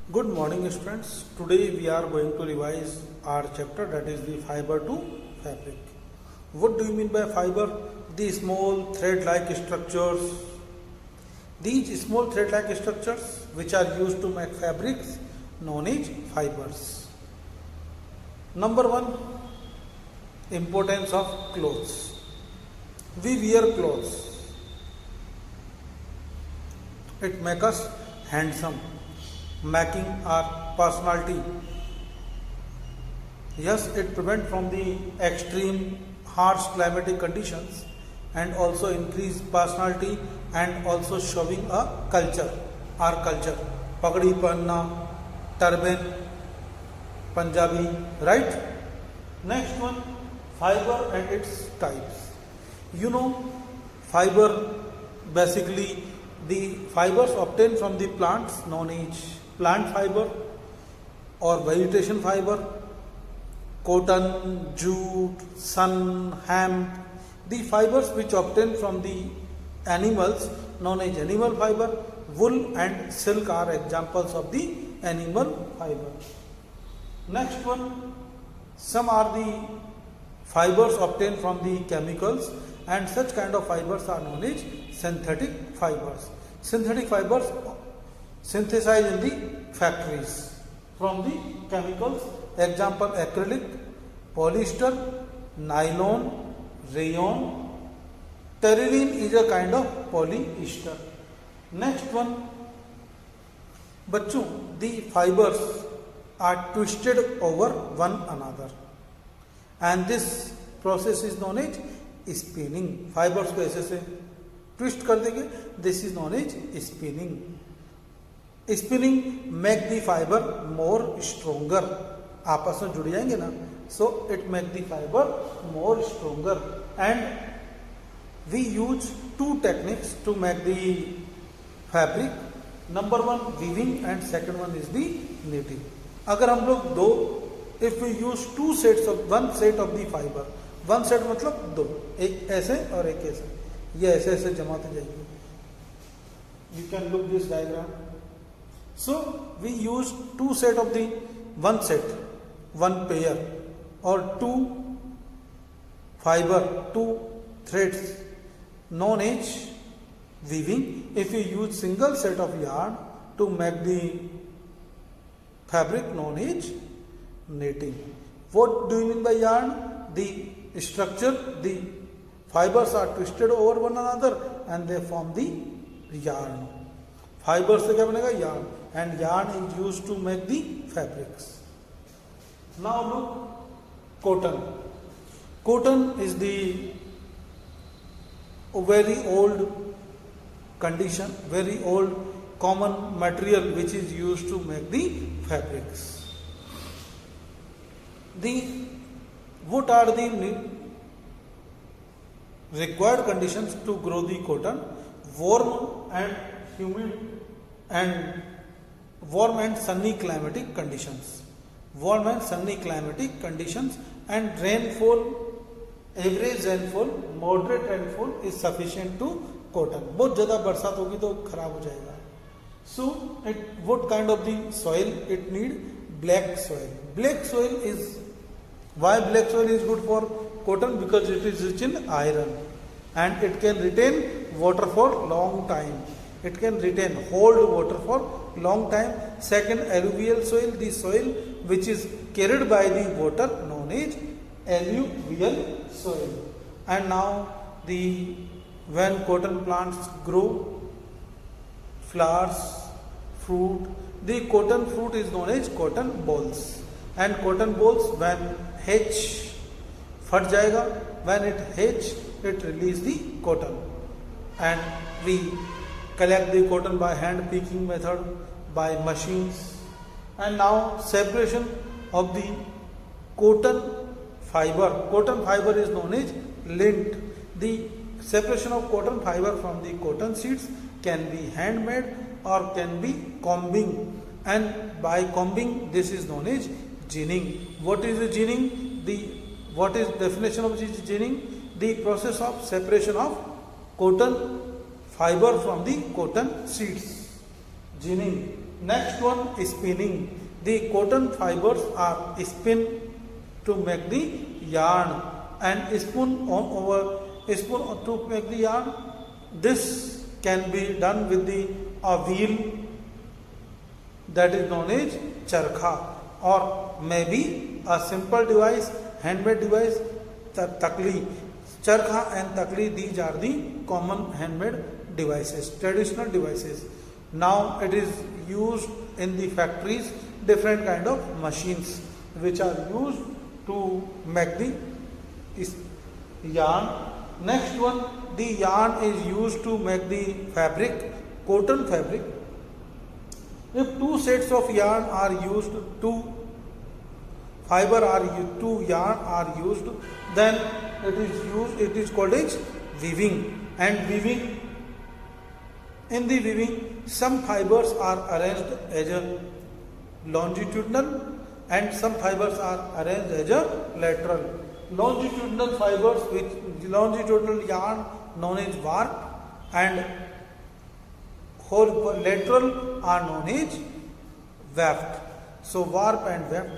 Good morning students. Today we are going to revise our chapter, that is the fiber to fabric. What do you mean by fiber? The small thread-like structures. These small thread-like structures which are used to make fabrics known as fibers. Number one, importance of clothes. We wear clothes. It makes us handsome, making our personality. Yes, it prevents from the extreme harsh climatic conditions and also increase personality and also showing a culture, our culture. Pagdi panna, turban, Punjabi, right? Next one, fiber and its types. You know, fiber basically the fibers obtained from the plants known as plant fiber or vegetation fiber, cotton, jute, sun, hemp. The fibers which obtained from the animals known as animal fiber, wool and silk are examples of the animal fiber. Next one, some are the fibers obtained from the chemicals, and such kind of fibers are known as synthetic fibers. Synthetic fibers synthesized in the factories from the chemicals. Example, acrylic, polyester, nylon, rayon. Terylene is a kind of polyester. Next one, बच्चों, the fibers are twisted over one another and this process is known as spinning. Fibers को ऐसे से twist कर देंगे, this is known as spinning. Spinning make the fibre more stronger. आपस में जुड़ जाएंगे ना, so it make the fibre more stronger. And we use two techniques to make the fabric. Number one weaving and second one is the knitting. अगर हम लोग दो, if we use two sets of one set of the fibre, one set मतलब दो, एक ऐसे और एक ऐसे, ये ऐसे ऐसे जमाते जाएंगे. You can look this diagram. So we use two set of the one set, one pair और two fibre, two threads known as weaving. If you use single set of yarn to make the fabric known as knitting. What do you mean by yarn? The structure, the fibers are twisted over one another and they form the yarn. Fibers से क्या बनेगा? Yarn. And yarn is used to make the fabrics. Now look, cotton. Cotton is the very old condition, very old common material which is used to make the fabrics. What are the required conditions to grow the cotton? Warm and humid and warm and sunny climatic conditions. Warm and sunny climatic conditions and rainfall, average rainfall, moderate rainfall is sufficient to cotton. बहुत ज़्यादा बरसात होगी तो खराब हो जाएगा. So what kind of the soil it need? Black soil. Black soil is, why black soil is good for cotton? Because it is rich in iron and it can retain water for long time. It can retain, hold water for long time. Second, alluvial soil, the soil which is carried by the water known as alluvial soil. And now when cotton plants grow, flowers, fruit, the cotton fruit is known as cotton balls. And cotton balls when hatch, फट जाएगा, when it hatch it release the cotton and we collect the cotton by hand picking method, by machines. And now separation of the cotton fiber. Cotton fiber is known as lint. The separation of cotton fiber from the cotton seeds can be handmade or can be combing, and by combing this is known as ginning. What is the ginning? What is definition of ginning? The process of separation of cotton fiber from the cotton seeds. Ginning. Next one is spinning. The cotton fibers are spun to make the yarn and spun to make the yarn. This can be done with a wheel that is known as charkha, or maybe a simple device, handmade device, takli. Charkha and takli, these are the common handmade devices, traditional devices. Now it is used in the factories, different kind of machines which are used to make the yarn. Next one, the yarn is used to make the fabric, cotton fabric. If two sets of yarn are used, two yarn are used, then it is called as weaving. And weaving, in the weaving, some fibers are arranged as a longitudinal and some fibers are arranged as a lateral. Longitudinal fibers, which longitudinal yarn known as warp, and lateral are known as weft. So warp and weft.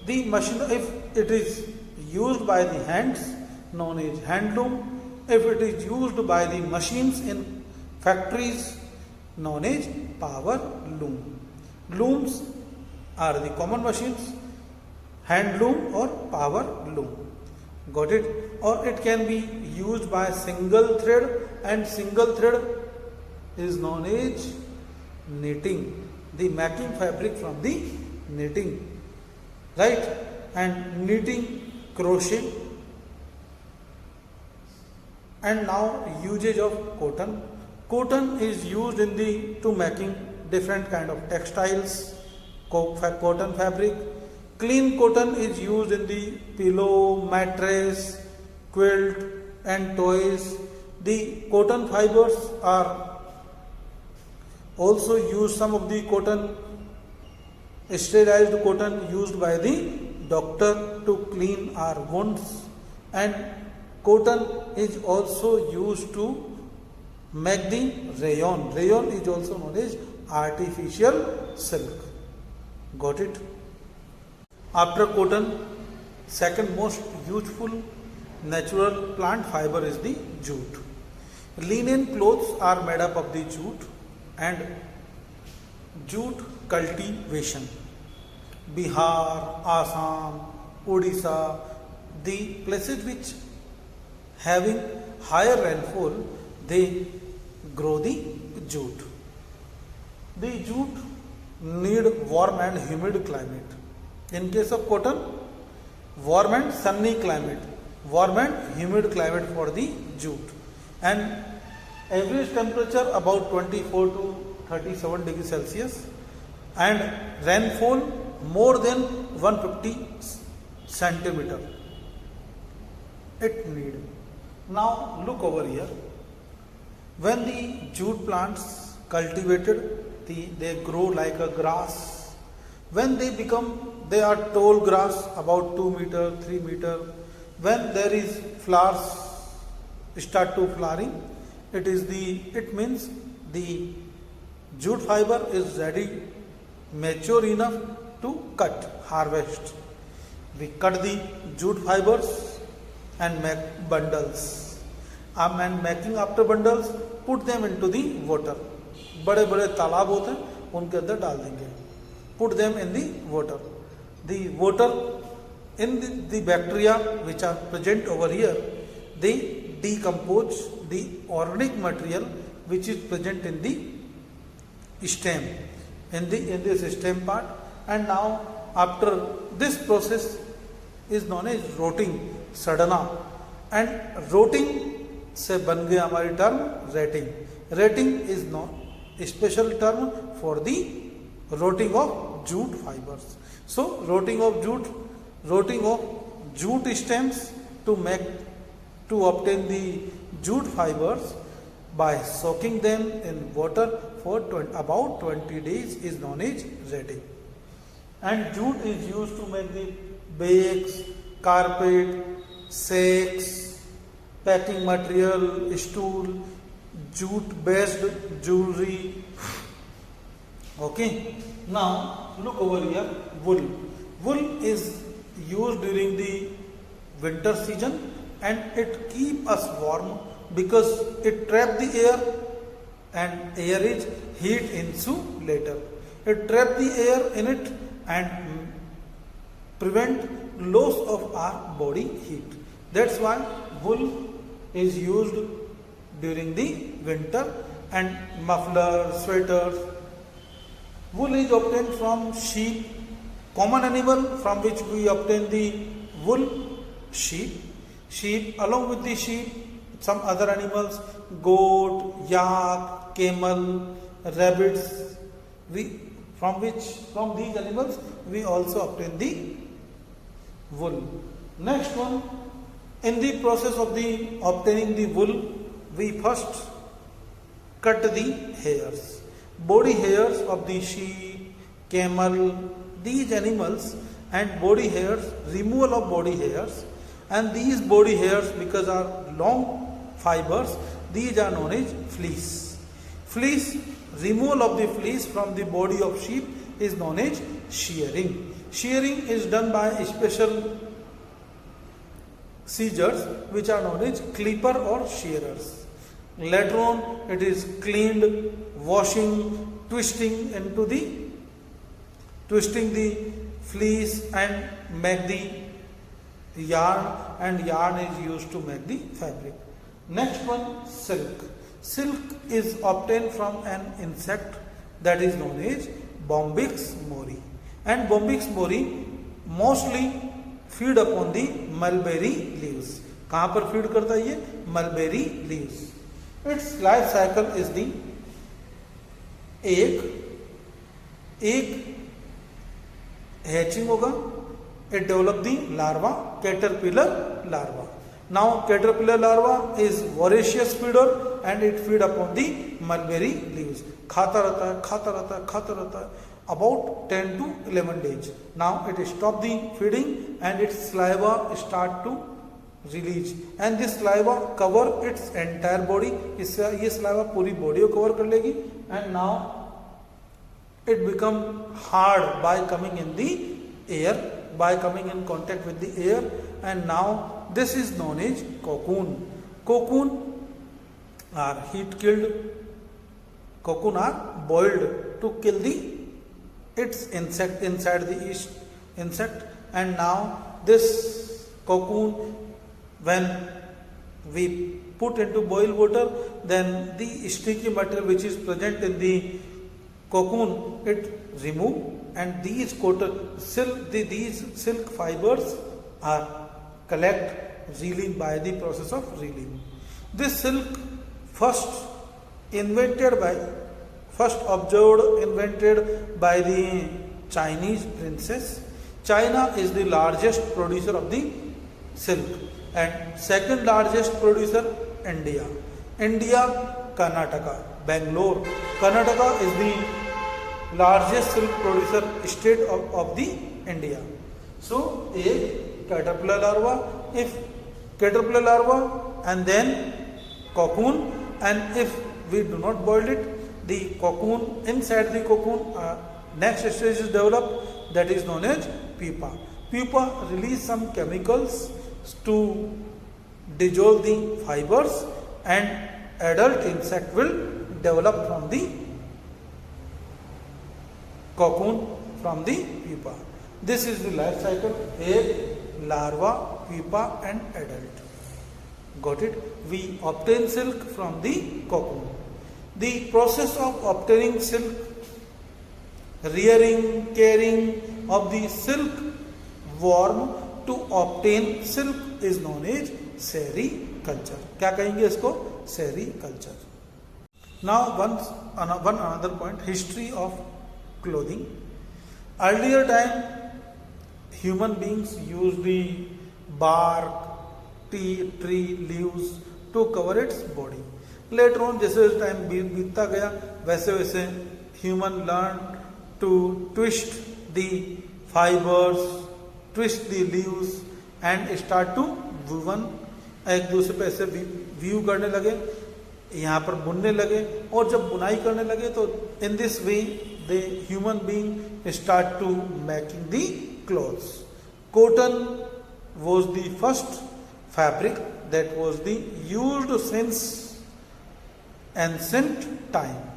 The machine, if it is used by the hands, known as handloom. If it is used by the machines in factories, known as power loom. Looms are the common machines, handloom or power loom. Got it? Or it can be used by single thread, and single thread is known as knitting. The making fabric from the knitting, right? And knitting, crochet. And now usage of cotton. Cotton is used to making different kind of textiles, cotton fabric. Clean cotton is used in the pillow, mattress, quilt and toys. The cotton fibers are also used, some of the cotton, sterilized cotton used by the doctor to clean our wounds, and cotton is also used to make the rayon. Rayon is also known as artificial silk. Got it? After cotton, second most useful natural plant fiber is the jute. Linen clothes are made up of the jute, and jute cultivation. Bihar, Assam, Odisha, the places which having higher rainfall, they grow the jute. The jute need warm and humid climate. In case of cotton, warm and sunny climate, warm and humid climate for the jute, and average temperature about 24 to 37 degrees Celsius, and rainfall more than 150 centimeter it need. Now look over here. When the jute plants cultivated, they grow like a grass. When they are tall grass, about 2 meter, 3 meter. When there is flowers start to flowering, it means the jute fiber is ready, mature enough to cut, harvest. We cut the jute fibers and make bundles. And making after bundles, put them into the water. बड़े बड़े तालाब होते हैं, उनके अंदर डाल देंगे. Put them in the water. The water, in the bacteria which are present over here, they decompose the organic material which is present in the stem, in this stem part. And now after this process is known as rotting, sadhana, and rotting से बन गया हमारी term retting. Retting is not special term for the rotting of jute fibres. So rotting of jute stems to obtain the jute fibers by soaking them in water for about 20 days is known as retting. And jute is used to make the bags, carpet, sacks, packing material, stool, jute based jewelry, Okay. Now look over here. Wool. Wool is used during the winter season and it keep us warm because it trap the air and air is heat insulator. It trap the air in it and prevent loss of our body heat. That's why wool is used during the winter and mufflers, sweaters. Wool is obtained from sheep, common animal from which we obtain the wool, sheep. Sheep, along with the sheep, some other animals, goat, yak, camel, rabbits. From these animals we also obtain the wool. Next one, in the process of the obtaining the wool, we first cut the hairs, body hairs of the sheep, camel, these animals, and body hairs, removal of body hairs, and these body hairs, because are long fibers, these are known as fleece. Fleece, removal of the fleece from the body of sheep is known as shearing. Shearing is done by special scissors which are known as clipper or shearers. Later on it is cleaned, washing, twisting the fleece and make the yarn, and yarn is used to make the fabric. Next one, silk. Silk is obtained from an insect that is known as Bombyx mori, and Bombyx mori mostly feed upon the mulberry leaves. कहाँ पर feed करता है ये? Mulberry leaves. Its life cycle is the egg hatching होगा, it develop the larva, caterpillar larva. Now caterpillar larva is voracious feeder and it feed upon the mulberry leaves. खाता रहता है about 10 to 11 days. Now it stop the feeding and its saliva start to release, and this saliva cover its entire body. इससे ये saliva पूरी body को cover कर लेगी, and now it become hard by coming in the air, by coming in contact with the air, and now this is known as cocoon. Cocoon are heat killed. Cocoon are boiled to kill the its insect inside the insect, and now this cocoon, when we put into boiled water, then the sticky material which is present in the cocoon, it remove, and these silk fibers are reeled by the process of reeling. This silk first invented by the Chinese princess. China is the largest producer of the silk, and second largest producer India. Karnataka, Bangalore. Karnataka is the largest silk producer state of the India. So a caterpillar larva, and then cocoon, and if we do not boil it, the cocoon, inside the cocoon, next stage is developed, that is known as pupa. Pupa release some chemicals to dissolve the fibers, and adult insect will develop from the cocoon, from the pupa. This is the life cycle: egg, larva, pupa, and adult. Got it? We obtain silk from the cocoon. The process of obtaining silk, rearing, caring of the silk worm to obtain silk is known as sericulture. क्या कहेंगे इसको? Sericulture. Now one another point, history of clothing. Earlier time, human beings used the bark, tree leaves to cover its body. Later on, जैसे time बीतता गया, वैसे वैसे human learned to twist the fibers, twist the leaves, and start to woven. एक दूसरे पे ऐसे view करने लगे, यहाँ पर बुनने लगे, और जब बुनाई करने लगे तो in this way the human being start to making the clothes. Cotton was the first fabric that was the used since ancient time.